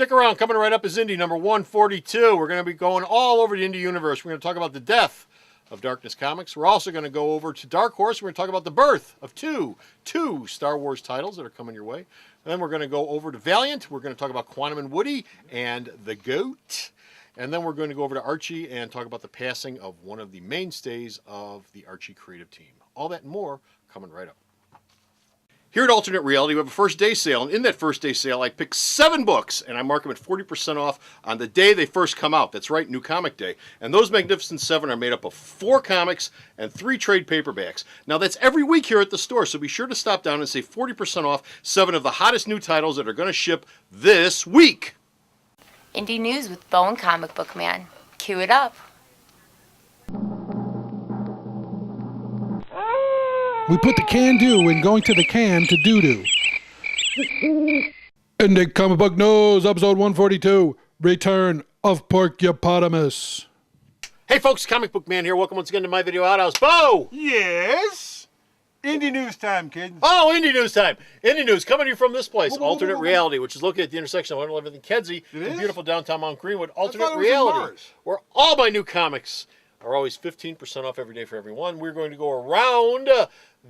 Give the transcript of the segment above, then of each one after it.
Stick around. Coming right up is Indy number 142. We're going to be going all over the Indy universe. We're going to talk about the death of Darkness Comics. We're also going to go over to Dark Horse. We're going to talk about the birth of two Star Wars titles that are coming your way. And then we're going to go over to Valiant. We're going to talk about Quantum and Woody and the Goat. And then we're going to go over to Archie and talk about the passing of one of the mainstays of the Archie creative team. All that and more coming right up. Here at Alternate Reality, we have a first day sale, and in that first day sale, I picked 7 books, and I mark them at 40% off on the day they first come out. That's right, New Comic Day. And those Magnificent 7 are made up of 4 comics and 3 trade paperbacks. Now, that's every week here at the store, so be sure to stop down and save 40% off 7 of the hottest new titles that are going to ship this week. Indie News with Bo and Comic Book Man. Cue it up. We put the can-do in going to the can to doo-doo. Indy Comic Book News, episode 142, Return of Porcupotamus. Hey folks, Comic Book Man here. Welcome once again to my video outhouse. Bo! Yes? Indie News time, kids. Oh, Indie News time. Indie News coming to you from this place, Alternate Reality, which is located at the intersection of 111th and Kedzie in beautiful downtown Mount Greenwood. Alternate Reality, where all my new comics are always 15% off every day for everyone. We're going to go around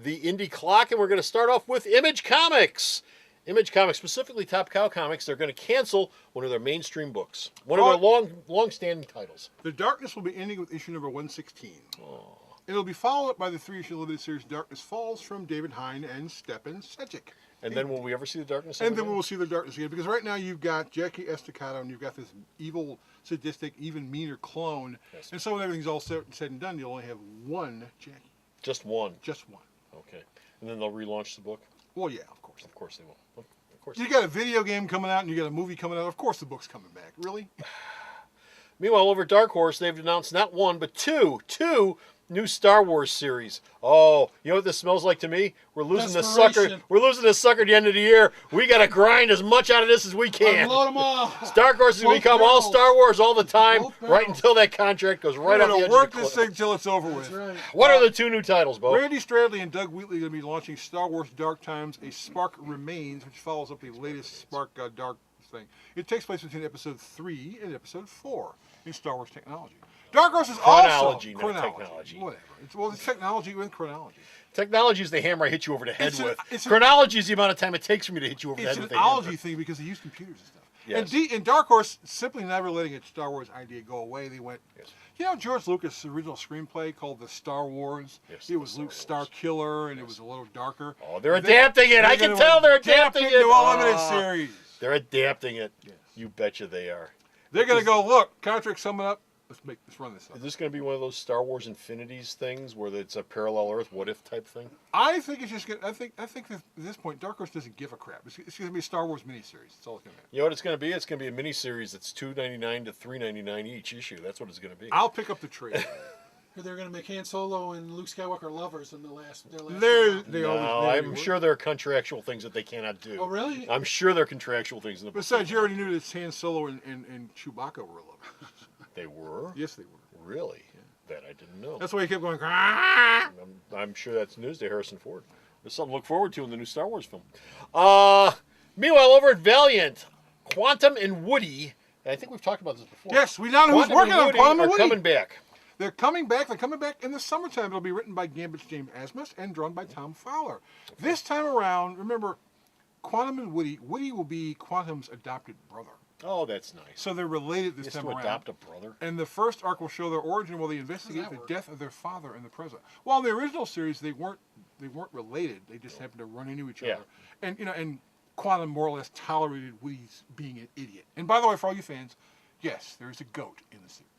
the Indie clock, and we're going to start off with Image Comics. Image Comics, specifically Top Cow Comics, they're going to cancel one of their mainstream books, one of their long-standing titles. The Darkness will be ending with issue number 116. Oh. It'll be followed up by the 3-issue limited series Darkness Falls from David Hine and Stepan Sejic. And then will we ever see the Darkness again? And then we will see the Darkness again, because right now you've got Jackie Estacado and you've got this evil, sadistic, even meaner clone. Yes. And so when everything's all said and done, you'll only have one Jackie. Just one? Just one. Okay. And then they'll relaunch the book? Well, yeah, of course. Of course they will. Of course. You got a video game coming out and you got a movie coming out. Of course the book's coming back. Really? Meanwhile, over at Dark Horse, they've announced not one, but two new Star Wars series. Oh, you know what this smells like to me? We're losing this sucker. We're losing this sucker at the end of the year. We got to grind as much out of this as we can. Load them all. Dark Horse is going to become all Star Wars all the time, right until that contract goes right off the edge of the cliff. Work this thing till it's over with. Right. What are the 2 new titles, Bo? Randy Stradley and Doug Wheatley are going to be launching Star Wars Dark Times, A Spark Remains, which follows up the latest Spark Dark thing. It takes place between episode 3 and episode 4 in Star Wars technology. Dark Horse is chronology, also... not technology. Whatever. It's technology with chronology. Technology is the hammer I hit you over the head with. Chronology is the amount of time it takes for me to hit you over the head with a hammer. It's an ology thing because they use computers and stuff. Yes. And Dark Horse, simply never letting a Star Wars idea go away, they went... Yes. You know George Lucas' original screenplay called The Star Wars? Yes, it was Luke's Star Killer, and it was a little darker. Oh, they're adapting it. I can tell they're adapting it. To a limited series. They're adapting it. Yes. You betcha they are. They're going to go, look, contract summing up. Let's run this up. Is this going to be one of those Star Wars Infinities things where it's a parallel Earth, what if type thing? I think it's just going to, I think at this point, Dark Horse doesn't give a crap. It's going to be a Star Wars miniseries. That's all it's going to be. You know what it's going to be? It's going to be a miniseries that's $2.99 to $3.99 each issue. That's what it's going to be. I'll pick up the trade. They're going to make Han Solo and Luke Skywalker lovers in their last I'm sure there are contractual things that they cannot do. Oh, really? I'm sure there are contractual things in the book. Besides, you already knew that Han Solo and Chewbacca were lovers. They were? Yes, they were. Really? Yeah. That I didn't know. That's why he kept going, I'm sure that's news to Harrison Ford. There's something to look forward to in the new Star Wars film. Meanwhile, over at Valiant, Quantum and Woody, and I think we've talked about this before. Yes, we now know who's working on Quantum and Woody. Coming back. They're coming back. They're coming back in the summertime. It'll be written by Gambit's James Asmus and drawn by Tom Fowler. This time around, remember, Quantum and Woody will be Quantum's adopted brother. Oh, that's nice. So they're related this time around. Adopt a brother. And the first arc will show their origin while they investigate the death of their father in the present. While in the original series they weren't related. They just happened to run into each other. And and Quantum more or less tolerated Woody's being an idiot. And by the way, for all you fans, yes, there is a goat in the series.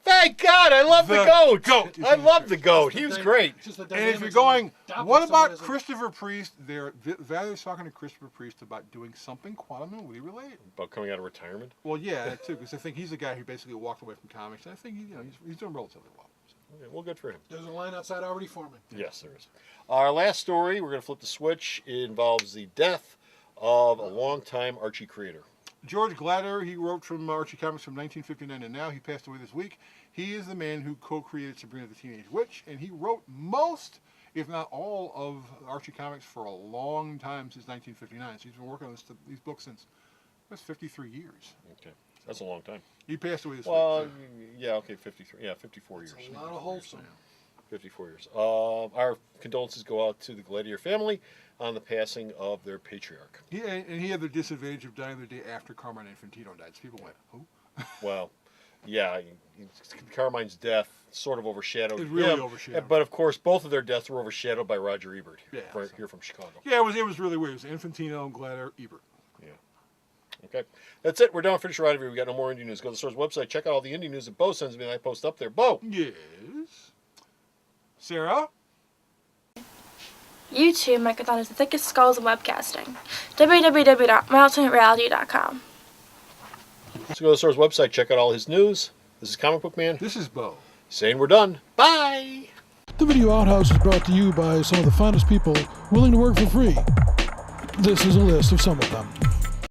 Thank God! I love the goat. I love the goat. He was great. And if you're going, what about Christopher Priest? Valley's talking to Christopher Priest about doing something Quantum and Woody related. About coming out of retirement? Well, yeah, that too, because I think he's the guy who basically walked away from comics. And I think he's doing relatively well. Okay, well, good for him. There's a line outside already forming. Yes, there is. Our last story, we're going to flip the switch. It involves the death of a longtime Archie creator. George Glatter, he wrote from Archie Comics from 1959 and now. He passed away this week. He is the man who co-created Sabrina the Teenage Witch, and he wrote most, if not all, of Archie Comics for a long time, since 1959. So he's been working on these books since That's 53 years. Okay, that's a long time. He passed away this Well, week. yeah, okay, 53. Yeah, 54 years. A lot of wholesome. 54 years. Our condolences go out to the Gladiator family on the passing of their patriarch. Yeah, and he had the disadvantage of dying the day after Carmine Infantino died. So people went, who? Well, yeah, Carmine's death sort of overshadowed It really him. overshadowed. But of course, both of their deaths were overshadowed by Roger Ebert Yeah, here from Chicago. Yeah, it was really weird. It was Infantino, Gladiator, Ebert. Yeah. Okay. That's it. We're done. Finish right of here. We got no more Indy news. Go to the store's website. Check out all the Indy news that Bo sends me, and I post up there. Bo. Yes. Sarah? YouTube Microthon is the thickest skulls in webcasting. www.myalternatereality.com. So go to the store's website. Check out all his news. This is Comic Book Man This is Bo. saying we're done. Bye. The Video Outhouse is brought to you by some of the finest people willing to work for free. This is a list of some of them.